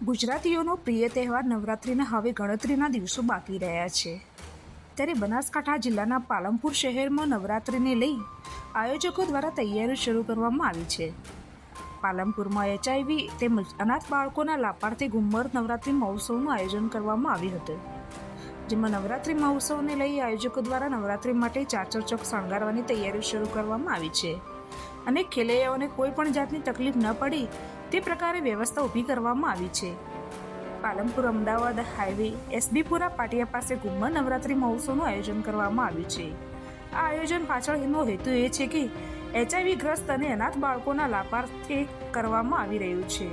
ગુજરાતીઓનો પ્રિય તહેવાર નવરાત્રિના હવે ગણતરીના દિવસો બાકી રહ્યા છે ત્યારે બનાસકાંઠા જિલ્લાના પાલનપુર શહેરમાં નવરાત્રિને લઈ આયોજકો દ્વારા તૈયારીઓ શરૂ કરવામાં આવી છે। પાલનપુરમાં HIV તેમજ અનાથ બાળકોના લાભાર્થે ઘુમ્મર નવરાત્રિ મહોત્સવનું આયોજન કરવામાં આવ્યું હતું, જેમાં નવરાત્રિ મહોત્સવને લઈ આયોજકો દ્વારા નવરાત્રિ માટે ચાચર ચોક શણગારવાની તૈયારીઓ શરૂ કરવામાં આવી છે અને ખેલૈયાઓને કોઈ પણ જાતની તકલીફ ન પડી તે પ્રકારે વ્યવસ્થા ઊભી કરવામાં આવી છે। પાલનપુર અમદાવાદ હાઈવે એસબીપુરા પાટિયા પાસે ઘુમ્મર નવરાત્રિ મહોત્સવનું આયોજન કરવામાં આવ્યું છે। આ આયોજન પાછળનો હેતુ એ છે કે HIV ગ્રસ્ત અને અનાથ બાળકોના લાભાર્થે કરવામાં આવી રહ્યું છે।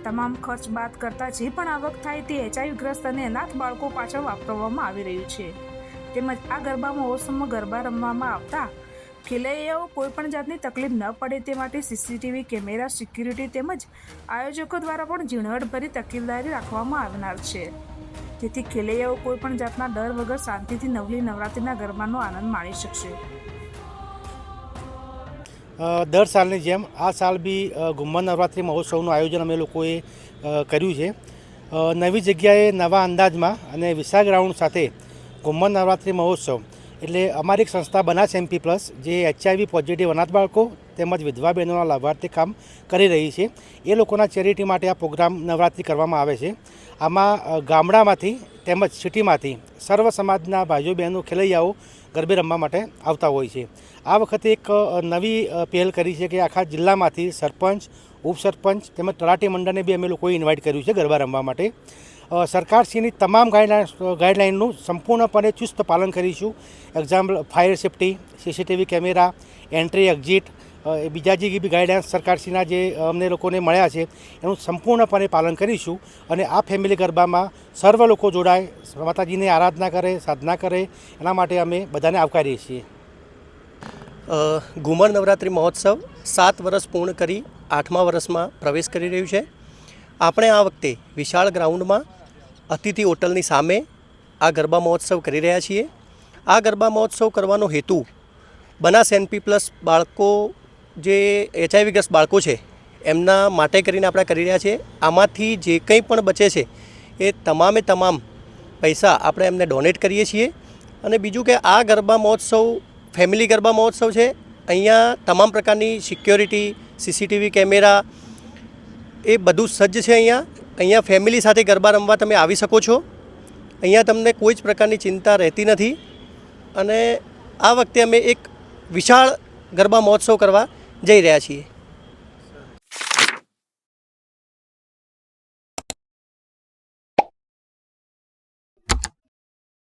તમામ ખર્ચ બાદ કરતાં જે પણ આવક થાય તે HIV ગ્રસ્ત અને અનાથ બાળકો પાછળ વાપરવામાં આવી રહ્યું છે। તેમજ આ ગરબા મહોત્સવમાં ગરબા રમવામાં આવતા ખેલૈયાઓ કોઈ પણ જાતની તકલીફ ન પડે તે માટે સીસીટીવી કેમેરા, સિક્યુરિટી તેમજ આયોજકો દ્વારા પણ ઝીણવટભરી તકેદારી રાખવામાં આવનાર છે, જેથી ખેલૈયાઓ કોઈ પણ જાતના ડર વગર શાંતિથી નવલી નવરાત્રિના ગરબાનો આનંદ માણી શકશે। દર સાલની જેમ આ સાલ બી ઘુમ્મર નવરાત્રિ મહોત્સવનું આયોજન અમે લોકોએ કર્યું છે। નવી જગ્યાએ નવા અંદાજમાં અને વિશાળ ગ્રાઉન્ડ સાથે ઘુમ્મર નવરાત્રિ મહોત્સવ એટલે અમારી એક સંસ્થા બનાસ MP પ્લસ જે HIV પોઝિટિવ અનાથ બાળકો તેમજ વિધવા બહેનોના લાભાર્થે કામ કરી રહી છે, એ લોકોના ચેરિટી માટે આ પ્રોગ્રામ નવરાત્રિ કરવામાં આવે છે। આમાં ગામડામાંથી તેમજ સિટીમાંથી સર્વ સમાજના ભાઈઓ બહેનો ખેલૈયાઓ ગરબે રમવા માટે આવતા હોય છે। આ વખતે એક નવી પહેલ કરી છે કે આખા જિલ્લામાંથી સરપંચ, ઉપસરપંચ તેમજ તલાટી મંડળને બી અમે લોકોએ ઇન્વાઇટ કર્યું છે ગરબા રમવા માટે। સરકારશ્રીની તમામ ગાઈડલાઇનનું સંપૂર્ણપણે ચુસ્ત પાલન કરીશું। Example fire safety, CCTV camera, entry exit, બીજા જે બી ગાઈડલાઇન્સ સરકારશ્રીના જે અમને લોકોને મળ્યા છે એનું સંપૂર્ણપણે પાલન કરીશું અને આ ફેમિલી ગરબામાં સર્વ લોકો જોડાય, માતાજીની આરાધના કરે, સાધના કરે, એના માટે અમે બધાને આવકારીએ છીએ। ઘુમ્મર નવરાત્રિ મહોત્સવ 7 વર્ષ પૂર્ણ કરી 8મા વર્ષમાં પ્રવેશ કરી રહ્યું છે। આપણે આ વખતે વિશાળ ગ્રાઉન્ડમાં અતિથિ હોટલની સામે આ ગરબા મહોત્સવ કરી રહ્યા છીએ। આ ગરબા મહોત્સવ કરવાનો હેતુ બનાસ MP પ્લસ બાળકો જે HIV ગ્રસ્ત બાળકો છે એમના માટે કરીને આપણે કરી રહ્યા છીએ। આમાંથી જે કંઈ પણ બચે છે એ તમામે તમામ પૈસા આપણે એમને ડોનેટ કરીએ છીએ। અને બીજું કે આ ગરબા મહોત્સવ ફેમિલી ગરબા મહોત્સવ છે। અહીંયા તમામ પ્રકારની સિક્યોરિટી, CCTV કેમેરા એ બધું સજ્જ છે। અહીંયા ફેમિલી સાથે ગરબા રમવા તમે આવી શકો છો। અહીંયા તમને કોઈ જ પ્રકારની ચિંતા રહેતી નથી અને આ વખતે અમે એક વિશાળ ગરબા મહોત્સવ કરવા જઈ રહ્યા છીએ।